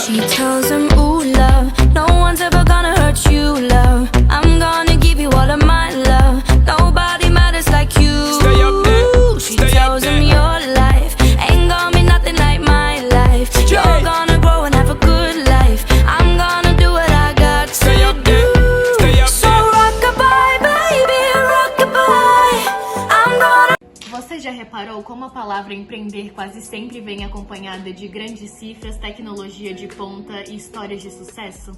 She tells him, ooh, love, no one's ever gonna hurt you, love. I'm gonna give you all of my love. Nobody matters like you. Stay up there, She stay tells up him there. your life ain't gonna be nothing like my life. You're Yeah. gonna grow and have a good life. I'm gonna do what I got Stay to up there, do. stay up So there. rockabye, baby, rockabye. I'm gonna. Você já reparou como a palavra empreender quase sempre vem acompanhada de grandes cifras, tecnologia de ponta e histórias de sucesso?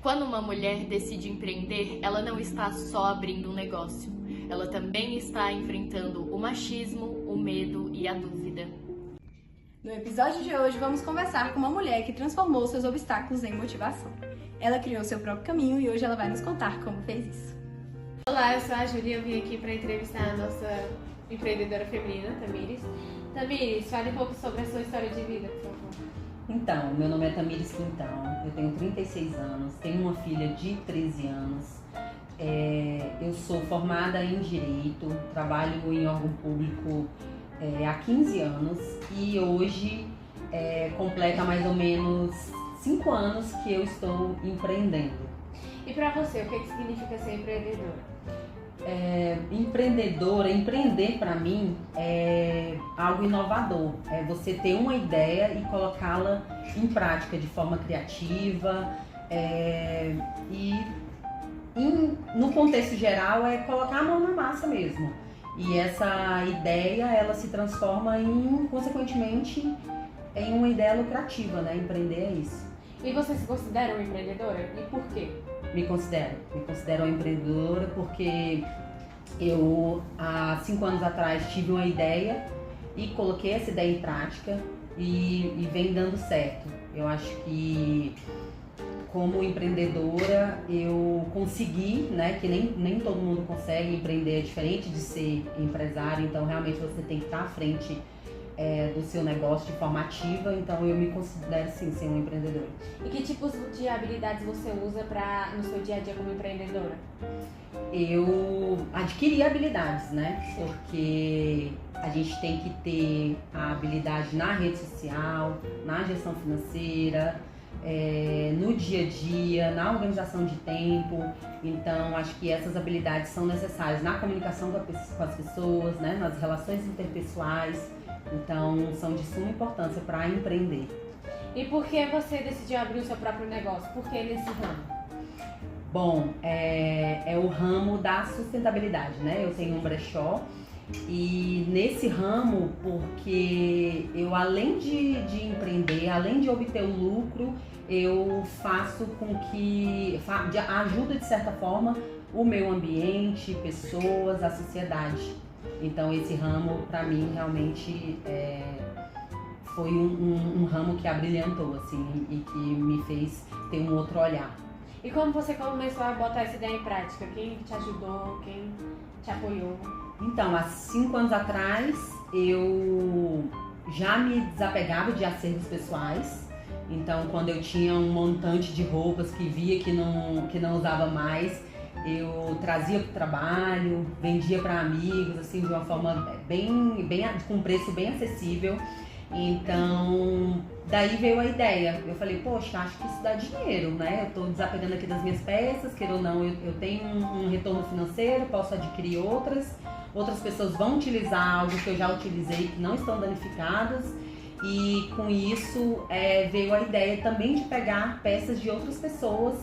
Quando uma mulher decide empreender, ela não está só abrindo um negócio. Ela também está enfrentando o machismo, o medo e a dúvida. No episódio de hoje, vamos conversar com uma mulher que transformou seus obstáculos em motivação. Ela criou seu próprio caminho e hoje ela vai nos contar como fez isso. Olá, eu sou a Júlia e eu vim aqui para entrevistar a nossa empreendedora feminina, Tamires. Tamires, fale um pouco sobre a sua história de vida, por favor. Então, meu nome é Tamires Quintão, eu tenho 36 anos, tenho uma filha de 13 anos. Eu sou formada em Direito, trabalho em órgão público há 15 anos e hoje completa mais ou menos 5 anos que eu estou empreendendo. E para você, o que significa ser empreendedora? Empreender para mim é algo inovador, é você ter uma ideia e colocá-la em prática de forma criativa no contexto geral é colocar a mão na massa mesmo. E essa ideia, ela se transforma consequentemente, em uma ideia lucrativa, né? Empreender é isso. E você se considera uma empreendedora? E por quê? Me considero uma empreendedora porque eu, há 5 anos atrás, tive uma ideia e coloquei essa ideia em prática e vem dando certo. Eu acho que como empreendedora eu consegui, né, que nem todo mundo consegue empreender, é diferente de ser empresário, então realmente você tem que estar à frente do seu negócio de forma ativa, então eu me considero sim ser uma empreendedora. E que tipos de habilidades você usa no seu dia a dia como empreendedora? Eu adquiri habilidades, né? Porque a gente tem que ter a habilidade na rede social, na gestão financeira, no dia a dia, na organização de tempo. Então, acho que essas habilidades são necessárias na comunicação com as pessoas, né? Nas relações interpessoais. Então, são de suma importância para empreender. E por que você decidiu abrir o seu próprio negócio? Por que nesse ramo? Bom, é o ramo da sustentabilidade, né? Eu tenho um brechó e nesse ramo, porque eu além de empreender, além de obter o lucro, eu faço com que ajuda de certa forma o meio ambiente, pessoas, a sociedade. Então esse ramo para mim realmente foi um ramo que abrilhantou assim, e que me fez ter um outro olhar. E como você começou a botar essa ideia em prática? Quem te ajudou? Quem te apoiou? Então, há 5 anos atrás, eu já me desapegava de acervos pessoais. Então, quando eu tinha um montante de roupas que via que não usava mais, eu trazia para o trabalho, vendia para amigos, assim, de uma forma com um preço bem acessível. Então, daí veio a ideia. Eu falei, poxa, acho que isso dá dinheiro, né? Eu tô desapegando aqui das minhas peças, queira ou não, eu tenho um retorno financeiro, posso adquirir outras pessoas vão utilizar algo que eu já utilizei, que não estão danificadas. E com isso veio a ideia também de pegar peças de outras pessoas,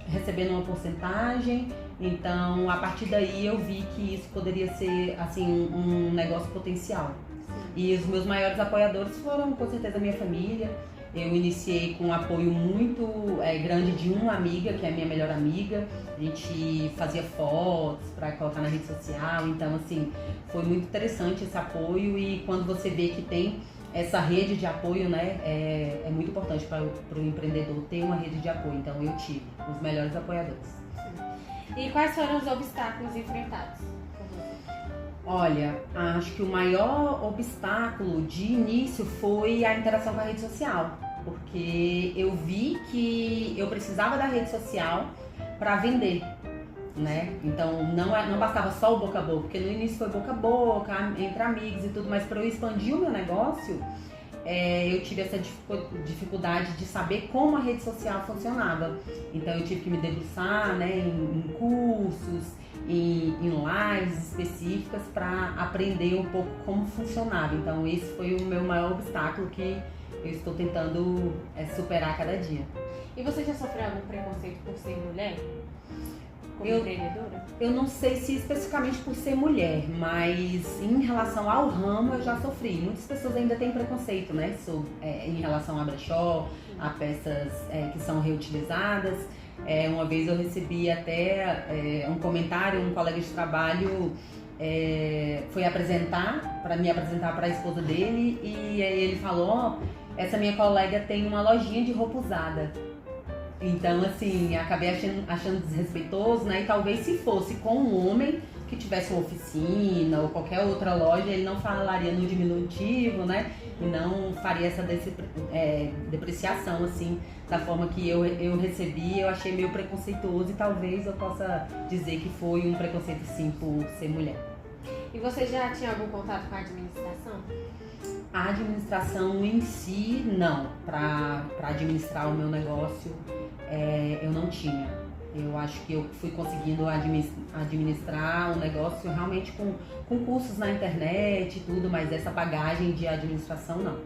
recebendo uma porcentagem. Então, a partir daí eu vi que isso poderia ser assim um negócio potencial. E os meus maiores apoiadores foram, com certeza, a minha família. Eu iniciei com um apoio muito grande de uma amiga, que é a minha melhor amiga. A gente fazia fotos para colocar na rede social. Então, assim, foi muito interessante esse apoio. E quando você vê que tem essa rede de apoio, né, é muito importante para o empreendedor ter uma rede de apoio. Então, eu tive os melhores apoiadores. E quais foram os obstáculos enfrentados? Olha, acho que o maior obstáculo de início foi a interação com a rede social, porque eu vi que eu precisava da rede social para vender. né? Então não bastava só o boca a boca, porque no início foi boca a boca, entre amigos e tudo, mas para eu expandir o meu negócio, eu tive essa dificuldade de saber como a rede social funcionava. Então eu tive que me debruçar, né, em cursos, em lives específicas para aprender um pouco como funcionava. Então esse foi o meu maior obstáculo que eu estou tentando superar a cada dia. E você já sofreu algum preconceito por ser mulher? Como empreendedora? Eu não sei se especificamente por ser mulher, mas em relação ao ramo eu já sofri. Muitas pessoas ainda têm preconceito, né? Em relação a brechó, a peças que são reutilizadas. Uma vez eu recebi até um comentário, um colega de trabalho foi me apresentar para a esposa dele, e ele falou: essa minha colega tem uma lojinha de roupa usada. Então, assim, acabei achando desrespeitoso, né? E talvez se fosse com um homem que tivesse uma oficina ou qualquer outra loja, ele não falaria no diminutivo, né? E não faria essa depreciação, assim, da forma que eu recebi. Eu achei meio preconceituoso e talvez eu possa dizer que foi um preconceito, sim, por ser mulher. E você já tinha algum contato com a administração? A administração em si, não. Para administrar o meu negócio, eu não tinha. Eu acho que eu fui conseguindo administrar o negócio realmente com cursos na internet e tudo, mas essa bagagem de administração, não.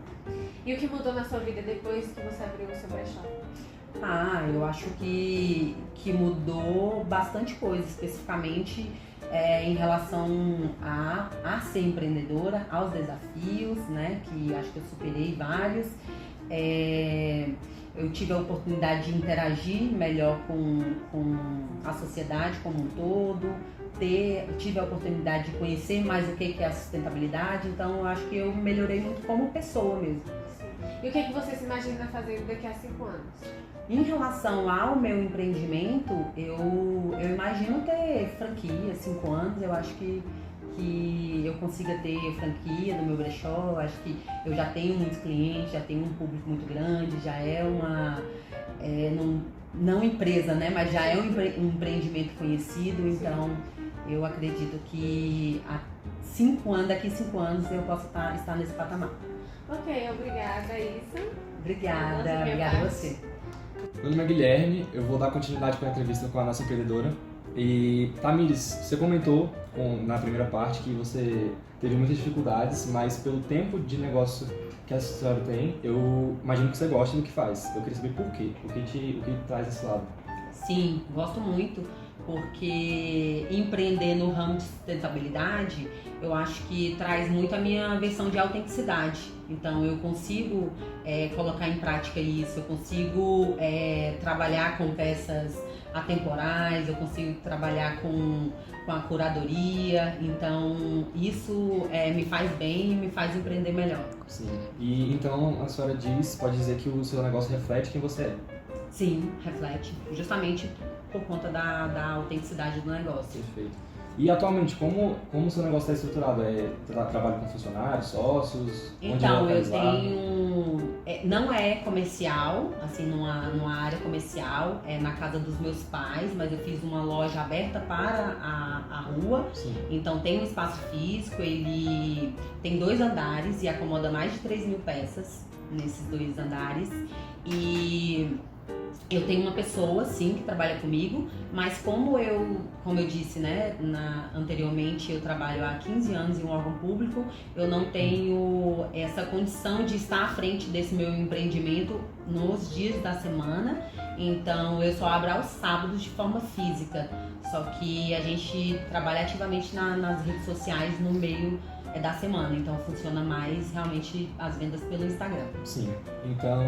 E o que mudou na sua vida depois que você abriu o seu brechó? Eu acho que mudou bastante coisa, especificamente em relação a ser empreendedora, aos desafios, né, que acho que eu superei vários. Eu tive a oportunidade de interagir melhor com a sociedade como um todo, tive a oportunidade de conhecer mais o que é a sustentabilidade, então eu acho que eu melhorei muito como pessoa mesmo. E o que você se imagina fazer daqui a 5 anos? Em relação ao meu empreendimento, eu imagino ter franquia, 5 anos, eu acho que eu consiga ter franquia no meu brechó. Eu acho que eu já tenho muitos clientes, já tenho um público muito grande, já é uma, não empresa, né, mas já é um empreendimento conhecido, então eu acredito que daqui a 5 anos eu posso estar nesse patamar. Ok, obrigada, Issa. Obrigada a você. Meu nome é Guilherme, eu vou dar continuidade com a entrevista com a nossa empreendedora. E, Tamires, você comentou na primeira parte que você teve muitas dificuldades, mas pelo tempo de negócio que a senhora tem, eu imagino que você gosta do que faz. Eu queria saber por quê, o que traz esse lado. Sim, gosto muito, porque empreender no ramo de sustentabilidade, eu acho que traz muito a minha versão de autenticidade. Então eu consigo colocar em prática isso, eu consigo trabalhar com peças atemporais, eu consigo trabalhar com a curadoria, então isso me faz bem e me faz empreender melhor. Sim, e então a senhora pode dizer que o seu negócio reflete quem você é? Sim, reflete, justamente por conta da autenticidade do negócio. Perfeito. E atualmente, como o seu negócio está estruturado? Trabalho com funcionários, sócios? Então, eu tenho... não é comercial, assim, numa área comercial, é na casa dos meus pais, mas eu fiz uma loja aberta para a rua. Sim. Então tem um espaço físico, ele tem 2 andares e acomoda mais de 3.000 peças nesses 2 andares. E eu tenho uma pessoa, sim, que trabalha comigo, mas como eu disse, né, anteriormente, eu trabalho há 15 anos em um órgão público, eu não tenho essa condição de estar à frente desse meu empreendimento nos dias da semana, então eu só abro aos sábados de forma física, só que a gente trabalha ativamente nas redes sociais no meio da semana, então funciona mais realmente as vendas pelo Instagram. Sim, então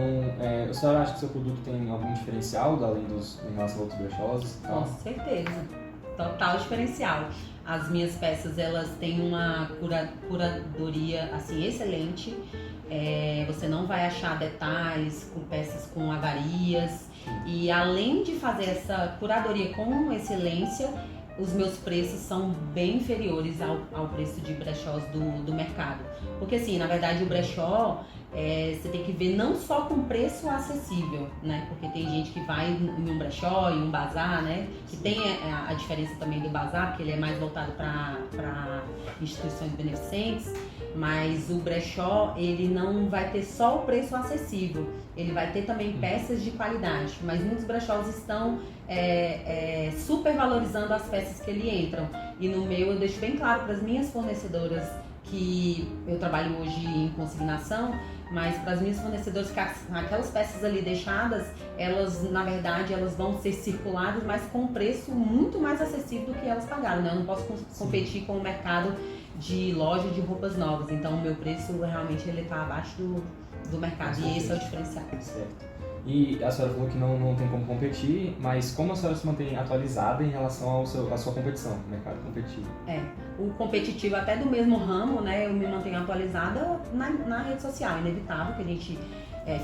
a senhora acha que o seu produto tem algum diferencial além em relação a outros brechós? Com certeza, total diferencial. As minhas peças, elas têm uma curadoria assim excelente, você não vai achar detalhes com peças com avarias, e além de fazer essa curadoria com excelência, os meus preços são bem inferiores ao preço de brechós do mercado. Porque assim, na verdade o brechó, você tem que ver não só com preço acessível, né? Porque tem gente que vai em um brechó, em um bazar, né? Que tem a diferença também do bazar, porque ele é mais voltado para instituições beneficentes, mas o brechó, ele não vai ter só o preço acessível, ele vai ter também peças de qualidade, mas muitos brechós estão super valorizando as peças que ele entram. E no meu eu deixo bem claro para as minhas fornecedoras, que eu trabalho hoje em consignação, mas para as minhas fornecedoras, que aquelas peças ali deixadas, elas, na verdade, elas vão ser circuladas, mas com um preço muito mais acessível do que elas pagaram, né? Eu não posso competir com o mercado de loja de roupas novas, então o meu preço realmente ele está abaixo do mercado, e esse é o diferencial. Certo. E a senhora falou que não tem como competir, mas como a senhora se mantém atualizada em relação à sua competição, no mercado competitivo? O competitivo até do mesmo ramo, né, eu me mantenho atualizada na rede social, é inevitável que a gente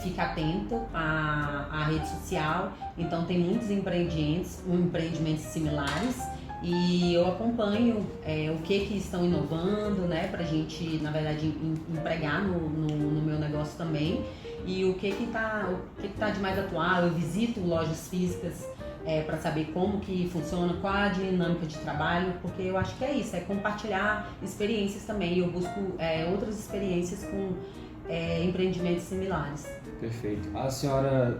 fique atento à rede social, então tem muitos empreendimentos similares, e eu acompanho o que estão inovando, né, pra gente, na verdade, empregar no meu negócio também. E o que tá de mais atual. Eu visito lojas físicas para saber como que funciona, qual a dinâmica de trabalho, porque eu acho que é isso, é compartilhar experiências também. E eu busco outras experiências com empreendimentos similares. Perfeito. A senhora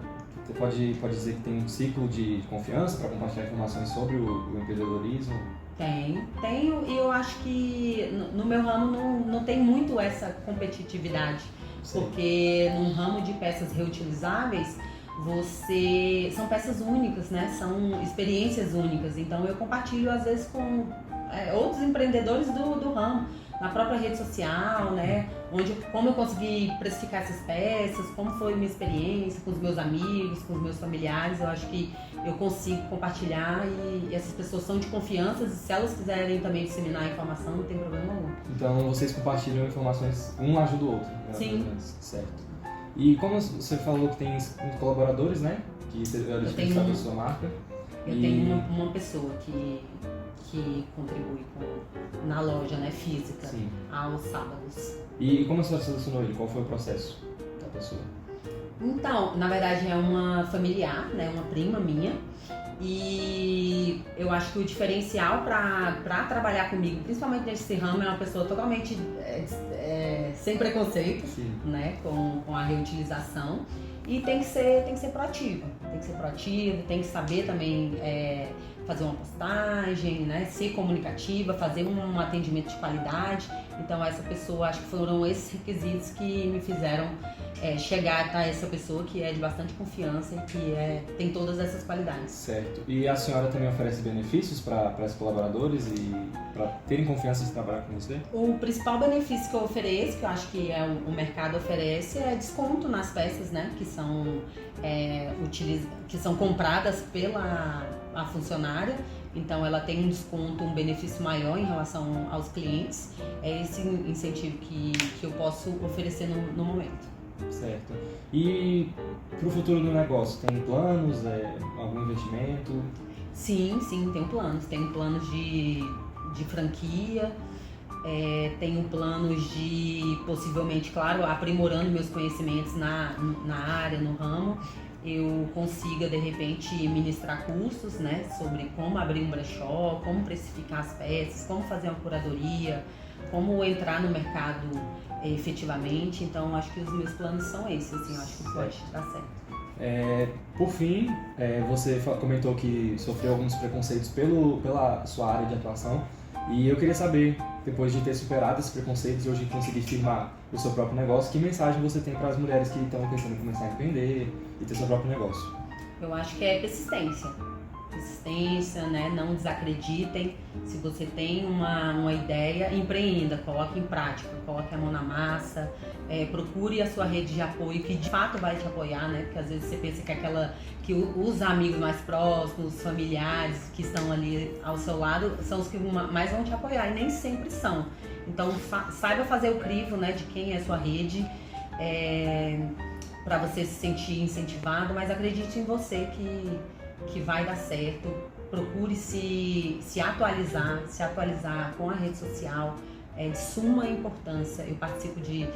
pode dizer que tem um ciclo de confiança para compartilhar informações sobre o empreendedorismo? Tenho, e eu acho que no meu ramo não tem muito essa competitividade. Sim. Porque num ramo de peças reutilizáveis, são peças únicas, né? São experiências únicas. Então eu compartilho às vezes com outros empreendedores do ramo, na própria rede social, né? Como eu consegui precificar essas peças, como foi minha experiência com os meus amigos, com os meus familiares. Eu acho que eu consigo compartilhar, e essas pessoas são de confiança, e se elas quiserem também disseminar a informação, não tem problema algum. Então vocês compartilham informações, um ajuda o outro, né? Sim. Certo. E como você falou que tem colaboradores, né? Que você administra a sua marca. Eu tenho uma pessoa que contribui na loja, né, física. Sim. Aos sábados. E como a senhora selecionou ele? Qual foi o processo da pessoa? Então, na verdade é uma familiar, né, uma prima minha, e eu acho que o diferencial para trabalhar comigo, principalmente nesse ramo, é uma pessoa totalmente sem preconceito, né, com a reutilização, e tem que ser proativo, tem que saber também fazer uma postagem, né, ser comunicativa, fazer um atendimento de qualidade. Então essa pessoa, acho que foram esses requisitos que me fizeram chegar a essa pessoa que é de bastante confiança e que tem todas essas qualidades. Certo. E a senhora também oferece benefícios para os colaboradores e para terem confiança de trabalhar com você? O principal benefício que eu ofereço, que eu acho que o mercado oferece, é desconto nas peças, né, que são compradas pela funcionária. Então ela tem um desconto, um benefício maior em relação aos clientes. É esse incentivo que eu posso oferecer no momento. Certo. E para o futuro do negócio, tem planos, algum investimento? Sim, tenho planos. Tenho planos de franquia, tenho planos de, possivelmente, claro, aprimorando meus conhecimentos na área, no ramo, eu consiga, de repente, ministrar cursos, né, sobre como abrir um brechó, como precificar as peças, como fazer uma curadoria, como entrar no mercado efetivamente. Então, acho que os meus planos são esses, assim, eu acho que pode dar certo. Por fim, você comentou que sofreu alguns preconceitos pela sua área de atuação, e eu queria saber, depois de ter superado esses preconceitos e hoje conseguir firmar o seu próprio negócio, que mensagem você tem para as mulheres que estão pensando em começar a empreender e ter seu próprio negócio? Eu acho que é persistência, né? Não desacreditem. Se você tem uma ideia, empreenda, coloque em prática, coloque a mão na massa, procure a sua rede de apoio que de fato vai te apoiar, né? Porque às vezes você pensa que os amigos mais próximos, os familiares que estão ali ao seu lado são os que mais vão te apoiar, e nem sempre são. Então saiba fazer o crivo, né, de quem é a sua rede, para você se sentir incentivado, mas acredite em você que vai dar certo. Procure se atualizar com a rede social, é de suma importância. Eu participo de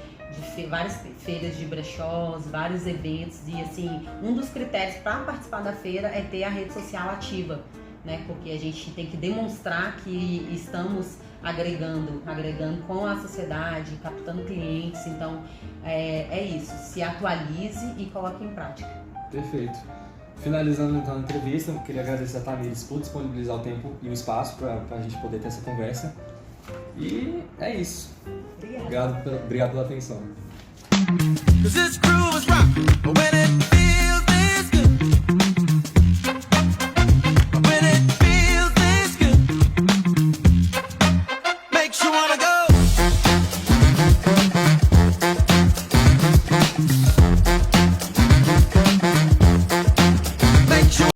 várias feiras de brechós, vários eventos, e assim, um dos critérios para participar da feira é ter a rede social ativa, né? Porque a gente tem que demonstrar que estamos agregando com a sociedade, captando clientes. Então é isso, se atualize e coloque em prática. Perfeito. Finalizando então a entrevista, eu queria agradecer a Tamires por disponibilizar o tempo e o espaço para a gente poder ter essa conversa. E é isso. Obrigada. Obrigado pela atenção. 'Cause this groove is rock when it feels